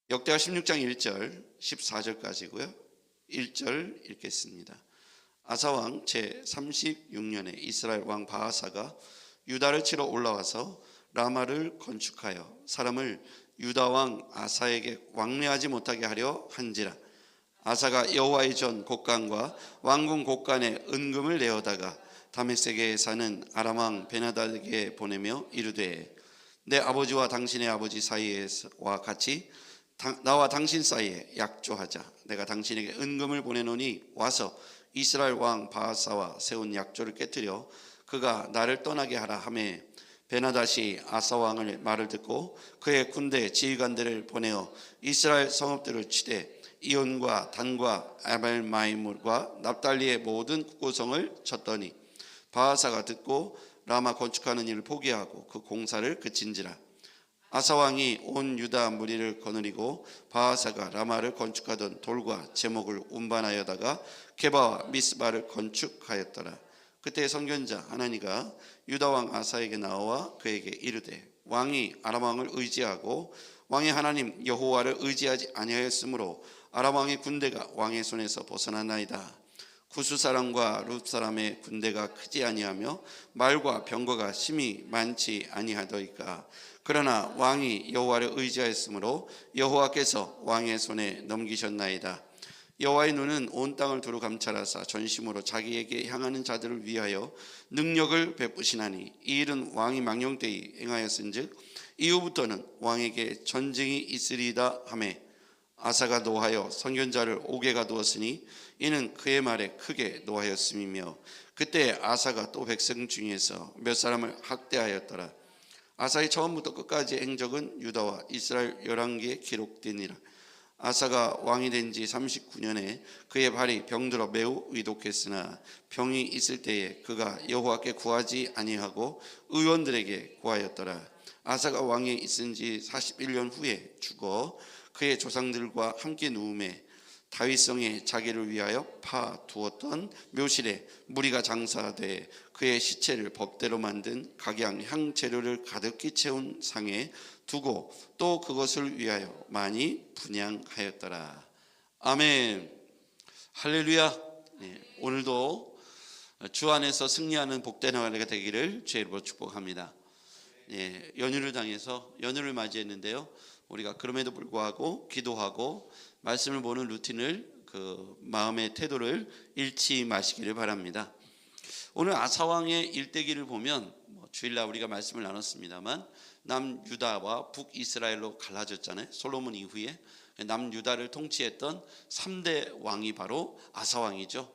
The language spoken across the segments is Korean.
역대하 16장 1절 14절까지고요. 1절 읽겠습니다. 아사왕 제36년에 이스라엘 왕 바하사가 유다를 치러 올라와서 라마를 건축하여 사람을 유다 왕 아사에게 왕래하지 못하게 하려 한지라. 아사가 여호와의 전 곡간과 왕궁 곡간에 은금을 내어다가 다메섹에 사는 아람 왕 베나다에게 보내며 이르되, 내 아버지와 당신의 아버지 사이와 같이 나와 당신 사이에 약조하자. 내가 당신에게 은금을 보내노니 와서 이스라엘 왕 바하사와 세운 약조를 깨뜨려 그가 나를 떠나게 하라 하매, 베나다시 아사 왕의 말을 듣고 그의 군대 지휘관들을 보내어 이스라엘 성읍들을 치되 이온과 단과 아벨마임과 납달리의 모든 국고성을 쳤더니 바하사가 듣고 라마 건축하는 일을 포기하고 그 공사를 그친지라. 아사 왕이 온 유다 무리를 거느리고 바하사가 라마를 건축하던 돌과 제목을 운반하여다가 게바와 미스바를 건축하였더라. 그때 선견자 하나니가 유다 왕 아사에게 나와 그에게 이르되, 왕이 아람 왕을 의지하고 왕의 하나님 여호와를 의지하지 아니하였으므로 아람 왕의 군대가 왕의 손에서 벗어났나이다. 구스 사람과 룻 사람의 군대가 크지 아니하며 말과 병거가 심히 많지 아니하더이까. 그러나 왕이 여호와를 의지하였으므로 여호와께서 왕의 손에 넘기셨나이다. 여호와의 눈은 온 땅을 두루 감찰하사 전심으로 자기에게 향하는 자들을 위하여 능력을 베푸시나니 이 일은 왕이 망령되이 행하였은즉 이후부터는 왕에게 전쟁이 있으리이다 하매, 아사가 노하여 선견자를 옥에 가두었으니 이는 그의 말에 크게 노하였음이며, 그때 아사가 또 백성 중에서 몇 사람을 학대하였더라. 아사의 처음부터 끝까지 행적은 유다와 이스라엘 열왕기에 기록되니라. 아사가 왕이 된 지 39년에 그의 발이 병들어 매우 위독했으나 병이 있을 때에 그가 여호와께 구하지 아니하고 의원들에게 구하였더라. 아사가 왕에 있은 지 41년 후에 죽어 그의 조상들과 함께 누움에 다윗성에 자기를 위하여 파두었던 묘실에 무리가 장사돼 그의 시체를 법대로 만든 각양 향재료를 가득히 채운 상에 두고 또 그것을 위하여 많이 분향하였더라. 아멘. 할렐루야. 오늘도 주 안에서 승리하는 복된 하루가 되기를 주의 이름으로 축복합니다. 연휴를 당해서 연휴를 맞이했는데요, 우리가 그럼에도 불구하고 기도하고 말씀을 보는 루틴을, 그 마음의 태도를 잃지 마시기를 바랍니다. 오늘 아사왕의 일대기를 보면 주일날 우리가 말씀을 나눴습니다만 남유다와 북이스라엘로 갈라졌잖아요. 솔로몬 이후에 남유다를 통치했던 3대 왕이 바로 아사왕이죠.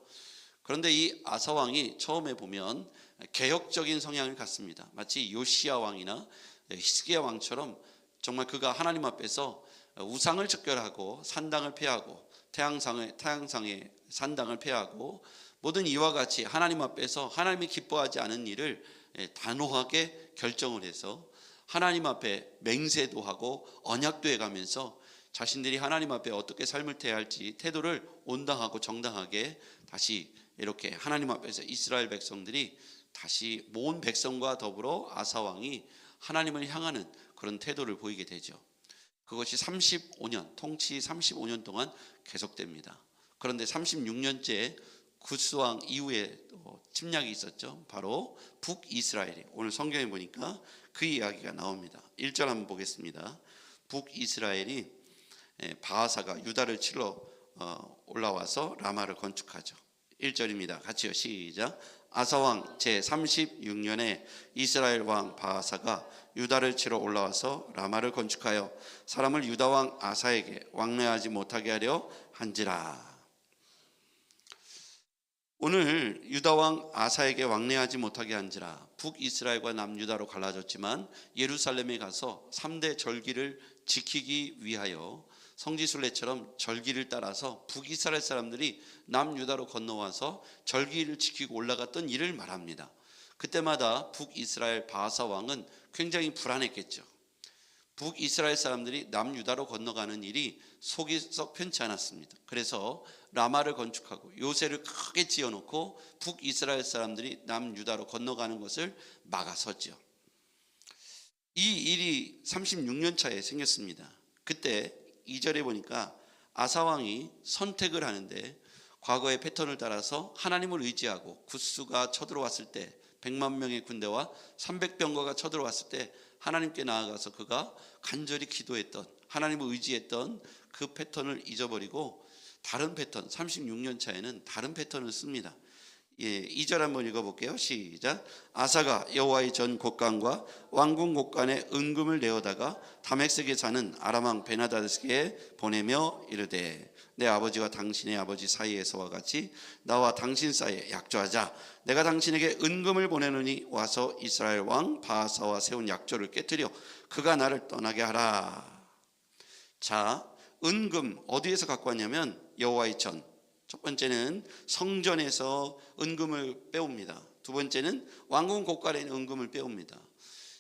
그런데 이 아사왕이 처음에 보면 개혁적인 성향을 갖습니다. 마치 요시야 왕이나 히스기야 왕처럼 정말 그가 하나님 앞에서 우상을 적결하고 산당을 폐하고 태양상의 산당을 폐하고 모든 이와 같이 하나님 앞에서 하나님이 기뻐하지 않은 일을 단호하게 결정을 해서 하나님 앞에 맹세도 하고 언약도 해가면서 자신들이 하나님 앞에 어떻게 삶을 태해야 할지 태도를 온당하고 정당하게 다시 이렇게 하나님 앞에서 이스라엘 백성들이 다시 모은 백성과 더불어 아사왕이 하나님을 향하는 그런 태도를 보이게 되죠. 그것이 35년, 통치 35년 동안 계속됩니다. 그런데 36년째 구스왕 이후에 침략이 있었죠. 바로 북이스라엘이, 오늘 성경에 보니까 그 이야기가 나옵니다. 1절 한번 보겠습니다. 북이스라엘이 바하사가 유다를 치러 올라와서 라마를 건축하죠. 1절입니다. 같이요, 시작. 아사왕 제36년에 이스라엘 왕 바하사가 유다를 치러 올라와서 라마를 건축하여 사람을 유다 왕 아사에게 왕래하지 못하게 하려 한지라. 오늘 유다 왕 아사에게 왕래하지 못하게 한지라. 북이스라엘과 남유다로 갈라졌지만 예루살렘에 가서 3대 절기를 지키기 위하여 성지순례처럼 절기를 따라서 북이스라엘 사람들이 남유다로 건너와서 절기를 지키고 올라갔던 일을 말합니다. 그때마다 북이스라엘 바하사 왕은 굉장히 불안했겠죠. 북이스라엘 사람들이 남유다로 건너가는 일이 속이 썩 편치 않았습니다. 그래서 라마를 건축하고 요새를 크게 지어놓고 북이스라엘 사람들이 남유다로 건너가는 것을 막아섰죠. 이 일이 36년 차에 생겼습니다. 그때 2절에 보니까 아사 왕이 선택을 하는데 과거의 패턴을 따라서 하나님을 의지하고 굿수가 쳐들어왔을 때 100만 명의 군대와 300병거가 쳐들어왔을 때 하나님께 나아가서 그가 간절히 기도했던, 하나님을 의지했던 그 패턴을 잊어버리고 다른 패턴, 36년 차에는 다른 패턴을 씁니다. 2절 한번 읽어볼게요. 시작. 아사가 여호와의 전 곳간과 왕궁 곳간에 은금을 내어다가 다메섹에 사는 아람 왕 베나다스에게 보내며 이르되 내 아버지와 당신의 아버지 사이에서와 같이 나와 당신 사이에 약조하자. 내가 당신에게 은금을 보내노니 와서 이스라엘 왕 바하사와 세운 약조를 깨뜨려 그가 나를 떠나게 하라. 자, 은금 어디에서 갖고 왔냐면 여호와의 전. 첫 번째는 성전에서 은금을 빼옵니다. 두 번째는 왕궁 곳간에 있는 은금을 빼옵니다.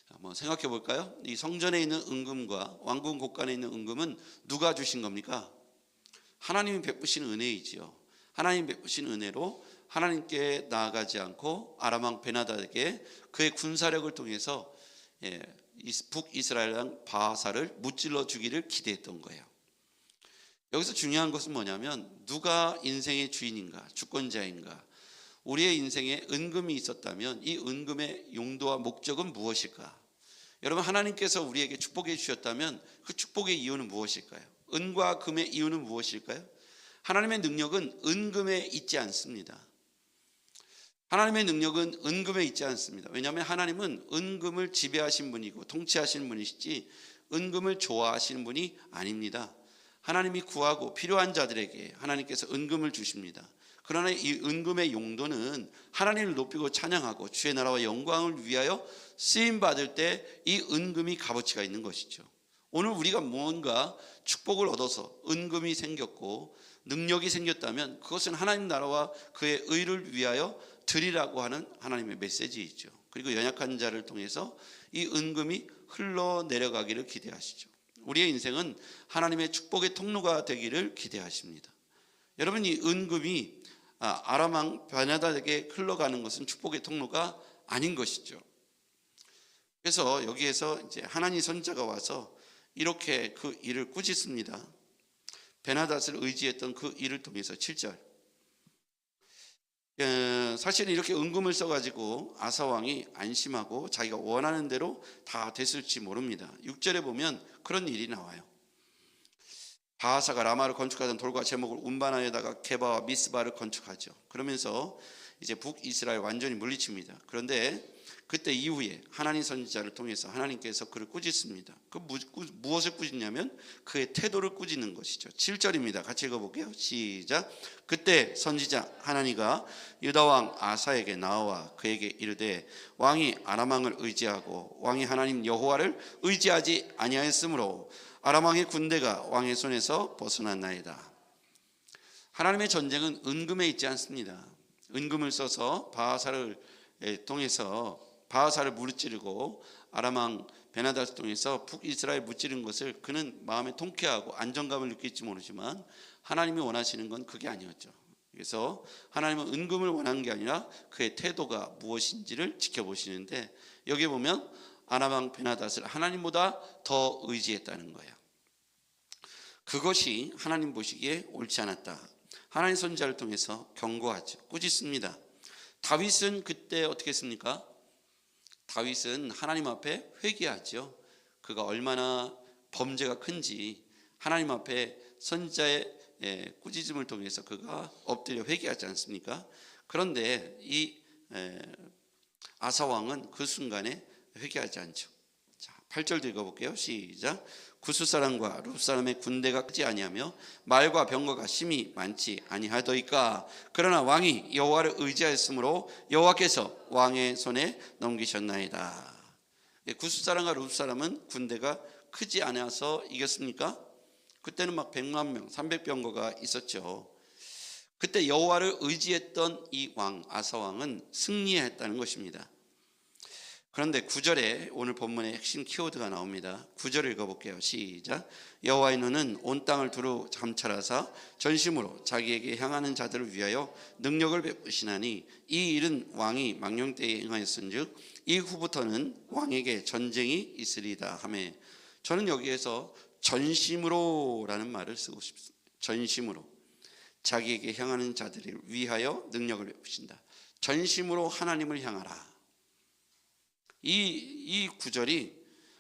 한번 생각해 볼까요? 이 성전에 있는 은금과 왕궁 곳간에 있는 은금은 누가 주신 겁니까? 하나님이 베푸신 은혜이지요. 하나님 베푸신 은혜로 하나님께 나아가지 않고 아람 왕 베나다에게 그의 군사력을 통해서 북이스라엘 왕 바하사를 무찔러 주기를 기대했던 거예요. 여기서 중요한 것은 뭐냐면 누가 인생의 주인인가, 주권자인가. 우리의 인생에 은금이 있었다면 이 은금의 용도와 목적은 무엇일까? 여러분, 하나님께서 우리에게 축복해 주셨다면 그 축복의 이유는 무엇일까요? 은과 금의 이유는 무엇일까요? 하나님의 능력은 은금에 있지 않습니다. 하나님의 능력은 은금에 있지 않습니다. 왜냐하면 하나님은 은금을 지배하신 분이고 통치하시는 분이시지 은금을 좋아하시는 분이 아닙니다. 하나님이 구하고 필요한 자들에게 하나님께서 은금을 주십니다. 그러나 이 은금의 용도는 하나님을 높이고 찬양하고 주의 나라와 영광을 위하여 쓰임받을 때 이 은금이 값어치가 있는 것이죠. 오늘 우리가 뭔가 축복을 얻어서 은금이 생겼고 능력이 생겼다면 그것은 하나님 나라와 그의 의를 위하여 드리라고 하는 하나님의 메시지이죠. 그리고 연약한 자를 통해서 이 은금이 흘러내려가기를 기대하시죠. 우리의 인생은 하나님의 축복의 통로가 되기를 기대하십니다. 여러분, 이 은금이 아람 왕 베나다에게 흘러가는 것은 축복의 통로가 아닌 것이죠. 그래서 여기에서 이제 하나님 선지자가 와서 이렇게 그 일을 꾸짖습니다. 베나닷을 의지했던 그 일을 통해서 7절. 사실은 이렇게 은금을 써가지고 아사 왕이 안심하고 자기가 원하는 대로 다 됐을지 모릅니다. 6절에 보면 그런 일이 나와요. 바하사가 라마를 건축하던 돌과 제목을 운반하여다가 게바와 미스바를 건축하죠. 그러면서 이제 북이스라엘 완전히 물리칩니다. 그런데 그때 이후에 하나님 선지자를 통해서 하나님께서 그를 꾸짖습니다. 그 무엇을 꾸짖냐면 그의 태도를 꾸짖는 것이죠. 7절입니다. 같이 읽어볼게요. 시작. 그때 선지자 하나니가 유다 왕 아사에게 나와 그에게 이르되 왕이 아람 왕을 의지하고 왕이 하나님 여호와를 의지하지 아니하였으므로 아람 왕의 군대가 왕의 손에서 벗어났나이다. 하나님의 전쟁은 은금에 있지 않습니다. 은금을 써서 바하사를 통해서 바하사를 무찌르고 아람 왕 베나닷을 통해서 북이스라엘 무찌른 것을 그는 마음에 통쾌하고 안정감을 느낄지 모르지만 하나님이 원하시는 건 그게 아니었죠. 그래서 하나님은 은금을 원하는 게 아니라 그의 태도가 무엇인지를 지켜보시는데 여기 보면 아람 왕 베나닷을 하나님보다 더 의지했다는 거예요. 그것이 하나님 보시기에 옳지 않았다. 하나님 선지자를 통해서 경고하죠. 꾸짖습니다. 다윗은 그때 어떻게 했습니까? 다윗은 하나님 앞에 회개하죠. 그가 얼마나 범죄가 큰지 하나님 앞에 선지자의 꾸짖음을 통해서 그가 엎드려 회개하지 않습니까? 그런데 이 아사 왕은 그 순간에 회개하지 않죠. 자, 8절도 읽어볼게요. 시작. 구스 사람과 룹 사람의 군대가 크지 아니하며 말과 병거가 심히 많지 아니하더이까. 그러나 왕이 여호와를 의지하였으므로 여호와께서 왕의 손에 넘기셨나이다. 구스 사람과 룹 사람은 군대가 크지 않아서 이겼습니까? 그때는 막 100만 명, 300병거가 있었죠. 그때 여호와를 의지했던 이 왕 아사 왕은 승리했다는 것입니다. 그런데 9절에 오늘 본문의 핵심 키워드가 나옵니다. 9절을 읽어볼게요. 시작. 여호와의 눈은 온 땅을 두루 감찰하사 전심으로 자기에게 향하는 자들을 위하여 능력을 베푸시나니 이 일은 왕이 망령 때에 행하였은즉 이후부터는 왕에게 전쟁이 있으리다 하매. 저는 여기에서 전심으로라는 말을 쓰고 싶습니다. 전심으로 자기에게 향하는 자들을 위하여 능력을 베푸신다. 전심으로 하나님을 향하라. 이 구절이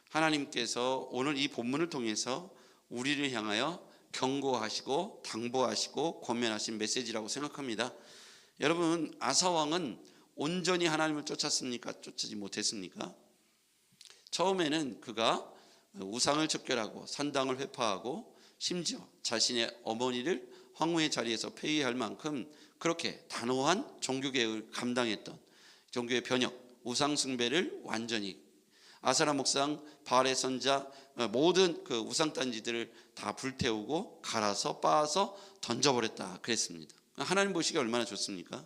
하나님께서 오늘 이 본문을 통해서 우리를 향하여 경고하시고 당부하시고 권면하신 메시지라고 생각합니다. 여러분, 아사왕은 온전히 하나님을 쫓았습니까? 쫓지 못했습니까? 처음에는 그가 우상을 척결하고 산당을 회파하고 심지어 자신의 어머니를 황후의 자리에서 폐위할 만큼 그렇게 단호한 종교개혁을 감당했던 종교의 변혁, 우상 숭배를 완전히 아사라 목상, 바알의 선자 모든 그 우상 단지들을 다 불태우고 갈아서 빻아서 던져버렸다 그랬습니다. 하나님 보시기에 얼마나 좋습니까?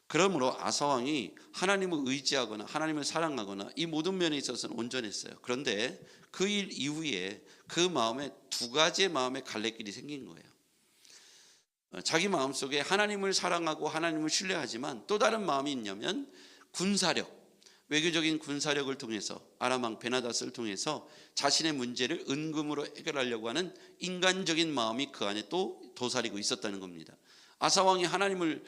그러므로 아사왕이 하나님을 의지하거나 하나님을 사랑하거나 이 모든 면에 있어서는 온전했어요. 그런데 그 일 이후에 그 마음에 두 가지의 마음의 갈래길이 생긴 거예요. 자기 마음속에 하나님을 사랑하고 하나님을 신뢰하지만 또 다른 마음이 있냐면 군사력, 외교적인 군사력을 통해서 아람왕 베나닷을 통해서 자신의 문제를 은금으로 해결하려고 하는 인간적인 마음이 그 안에 또 도사리고 있었다는 겁니다. 아사왕이 하나님을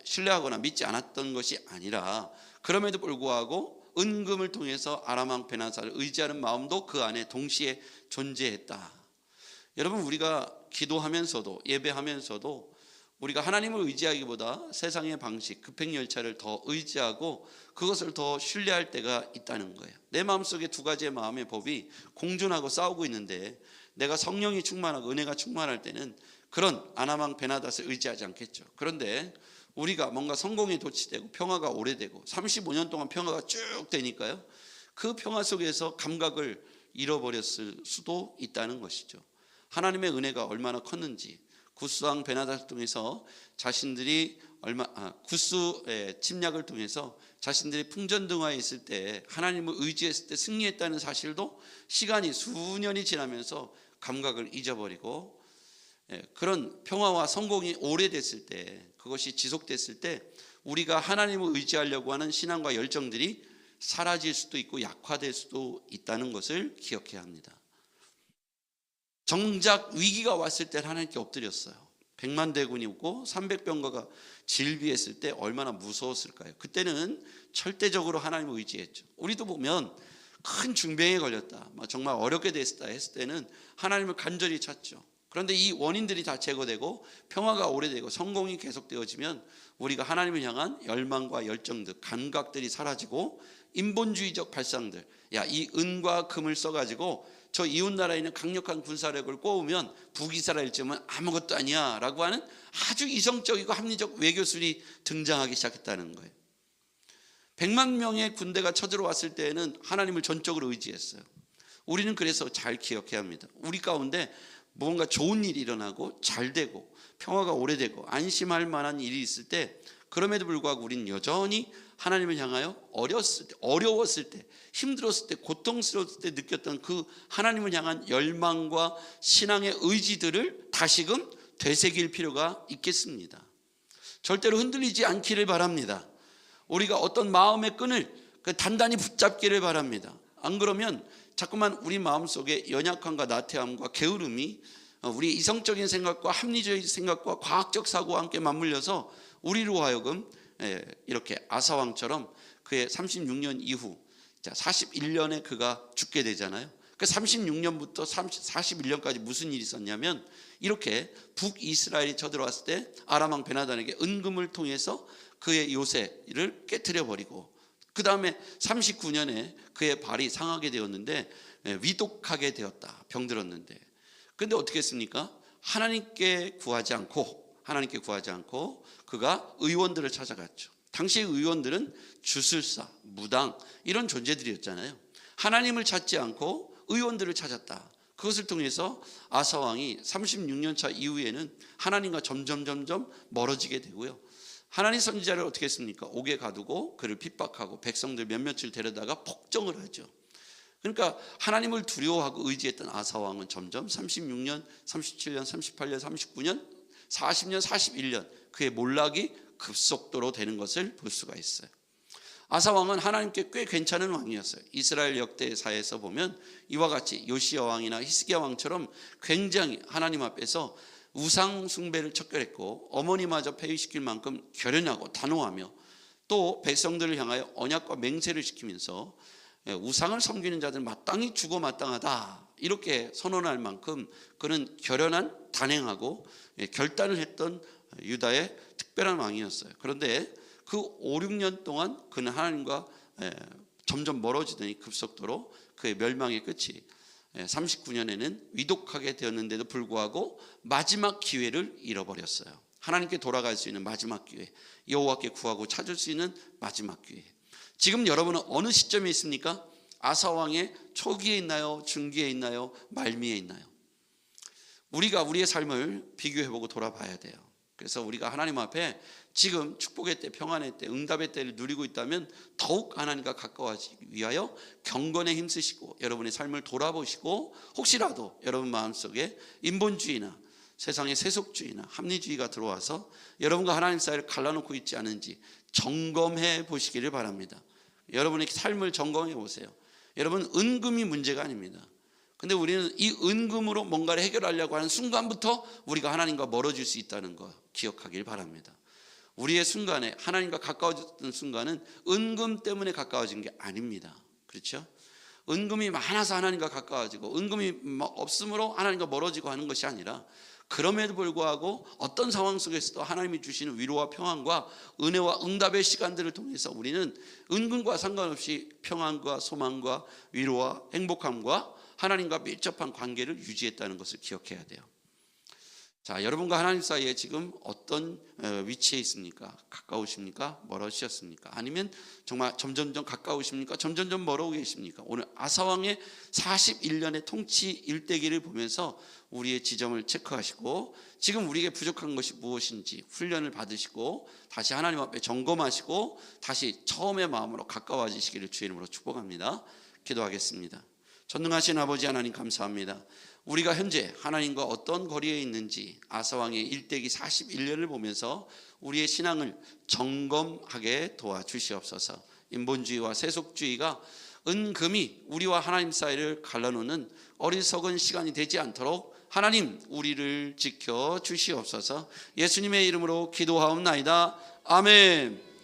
신뢰하거나 믿지 않았던 것이 아니라 그럼에도 불구하고 은금을 통해서 아람왕 베나닷을 의지하는 마음도 그 안에 동시에 존재했다. 여러분, 우리가 기도하면서도 예배하면서도 우리가 하나님을 의지하기보다 세상의 방식, 급행열차를 더 의지하고 그것을 더 신뢰할 때가 있다는 거예요. 내 마음속에 두 가지의 마음의 법이 공존하고 싸우고 있는데 내가 성령이 충만하고 은혜가 충만할 때는 그런 아람왕 베나닷을 의지하지 않겠죠. 그런데 우리가 뭔가 성공에 도취되고 평화가 오래되고 35년 동안 평화가 쭉 되니까요, 그 평화 속에서 감각을 잃어버렸을 수도 있다는 것이죠. 하나님의 은혜가 얼마나 컸는지 구스왕 베나닷을 통해서 자신들이 구스의 침략을 통해서 자신들이 풍전등화에 있을 때 하나님을 의지했을 때 승리했다는 사실도 시간이 수년이 지나면서 감각을 잊어버리고, 그런 평화와 성공이 오래됐을 때, 그것이 지속됐을 때 우리가 하나님을 의지하려고 하는 신앙과 열정들이 사라질 수도 있고 약화될 수도 있다는 것을 기억해야 합니다. 정작 위기가 왔을 때 하나님께 엎드렸어요. 100만 대군이 오고 300병거가 질비했을 때 얼마나 무서웠을까요? 그때는 절대적으로 하나님을 의지했죠. 우리도 보면 큰 중병에 걸렸다, 정말 어렵게 됐다 했을 때는 하나님을 간절히 찾죠. 그런데 이 원인들이 다 제거되고 평화가 오래되고 성공이 계속되어지면 우리가 하나님을 향한 열망과 열정들, 감각들이 사라지고 인본주의적 발상들, 이 은과 금을 써가지고 저 이웃 나라에 있는 강력한 군사력을 꼬우면 북이스라엘 쯤은 아무것도 아니야 라고 하는 아주 이성적이고 합리적 외교술이 등장하기 시작했다는 거예요. 100만 명의 군대가 쳐들어왔을 때에는 하나님을 전적으로 의지했어요. 우리는 그래서 잘 기억해야 합니다. 우리 가운데 뭔가 좋은 일이 일어나고 잘 되고 평화가 오래되고 안심할 만한 일이 있을 때, 그럼에도 불구하고 우리는 여전히 하나님을 향하여 어렸을 때, 어려웠을 때, 힘들었을 때, 고통스러웠을 때 느꼈던 그 하나님을 향한 열망과 신앙의 의지들을 다시금 되새길 필요가 있겠습니다. 절대로 흔들리지 않기를 바랍니다. 우리가 어떤 마음의 끈을 단단히 붙잡기를 바랍니다. 안 그러면 자꾸만 우리 마음속에 연약함과 나태함과 게으름이 우리 이성적인 생각과 합리적인 생각과 과학적 사고와 함께 맞물려서 우리로 하여금 이렇게 아사왕처럼 그의 36년 이후 41년에 그가 죽게 되잖아요. 그 36년부터 41년까지 무슨 일이 있었냐면, 이렇게 북이스라엘이 쳐들어왔을 때 아람왕 베나닷에게 은금을 통해서 그의 요새를 깨트려 버리고, 그 다음에 39년에 그의 발이 상하게 되었는데 위독하게 되었다, 병들었는데. 그런데 어떻게 했습니까? 하나님께 구하지 않고 그가 의원들을 찾아갔죠. 당시 의원들은 주술사, 무당 이런 존재들이었잖아요. 하나님을 찾지 않고 의원들을 찾았다. 그것을 통해서 아사왕이 36년 차 이후에는 하나님과 점점 멀어지게 되고요. 하나님 선지자를 어떻게 했습니까? 옥에 가두고 그를 핍박하고 백성들 몇몇을 데려다가 폭정을 하죠. 그러니까 하나님을 두려워하고 의지했던 아사왕은 점점 36년, 37년, 38년, 39년, 40년, 41년 그의 몰락이 급속도로 되는 것을 볼 수가 있어요. 아사 왕은 하나님께 꽤 괜찮은 왕이었어요. 이스라엘 역대사에서 보면 이와 같이 요시야 왕이나 히스기야 왕처럼 굉장히 하나님 앞에서 우상 숭배를 척결했고 어머니마저 폐위시킬 만큼 결연하고 단호하며 또 백성들을 향하여 언약과 맹세를 시키면서 우상을 섬기는 자들 마땅히 죽어 마땅하다 이렇게 선언할 만큼 그는 결연한 단행하고 결단을 했던 유다의 특별한 왕이었어요. 그런데 그 5, 6년 동안 그는 하나님과 점점 멀어지더니 급속도로 그의 멸망의 끝이 39년에는 위독하게 되었는데도 불구하고 마지막 기회를 잃어버렸어요. 하나님께 돌아갈 수 있는 마지막 기회, 여호와께 구하고 찾을 수 있는 마지막 기회. 지금 여러분은 어느 시점에 있습니까? 아사 왕의 초기에 있나요? 중기에 있나요? 말미에 있나요? 우리가 우리의 삶을 비교해보고 돌아봐야 돼요. 그래서 우리가 하나님 앞에 지금 축복의 때, 평안의 때, 응답의 때를 누리고 있다면 더욱 하나님과 가까워지기 위하여 경건에 힘쓰시고 여러분의 삶을 돌아보시고 혹시라도 여러분 마음속에 인본주의나 세상의 세속주의나 합리주의가 들어와서 여러분과 하나님 사이를 갈라놓고 있지 않은지 점검해 보시기를 바랍니다. 여러분의 삶을 점검해 보세요. 여러분, 은금이 문제가 아닙니다. 근데 우리는 이 은금으로 뭔가를 해결하려고 하는 순간부터 우리가 하나님과 멀어질 수 있다는 거 기억하길 바랍니다. 우리의 순간에 하나님과 가까워졌던 순간은 은금 때문에 가까워진 게 아닙니다. 그렇죠? 은금이 많아서 하나님과 가까워지고 은금이 없으므로 하나님과 멀어지고 하는 것이 아니라 그럼에도 불구하고 어떤 상황 속에서도 하나님이 주시는 위로와 평안과 은혜와 응답의 시간들을 통해서 우리는 은금과 상관없이 평안과 소망과 위로와 행복함과 하나님과 밀접한 관계를 유지했다는 것을 기억해야 돼요. 자, 여러분과 하나님 사이에 지금 어떤 위치에 있습니까? 가까우십니까? 멀어지셨습니까? 아니면 정말 점점점 가까우십니까? 점점점 멀어오고 계십니까? 오늘 아사왕의 41년의 통치 일대기를 보면서 우리의 지점을 체크하시고 지금 우리에게 부족한 것이 무엇인지 훈련을 받으시고 다시 하나님 앞에 점검하시고 다시 처음의 마음으로 가까워지시기를 주의 이름으로 축복합니다. 기도하겠습니다. 전능하신 아버지 하나님 감사합니다. 우리가 현재 하나님과 어떤 거리에 있는지 아사왕의 일대기 41년을 보면서 우리의 신앙을 점검하게 도와주시옵소서. 인본주의와 세속주의가 은금이 우리와 하나님 사이를 갈라놓는 어리석은 시간이 되지 않도록 하나님 우리를 지켜주시옵소서. 예수님의 이름으로 기도하옵나이다. 아멘.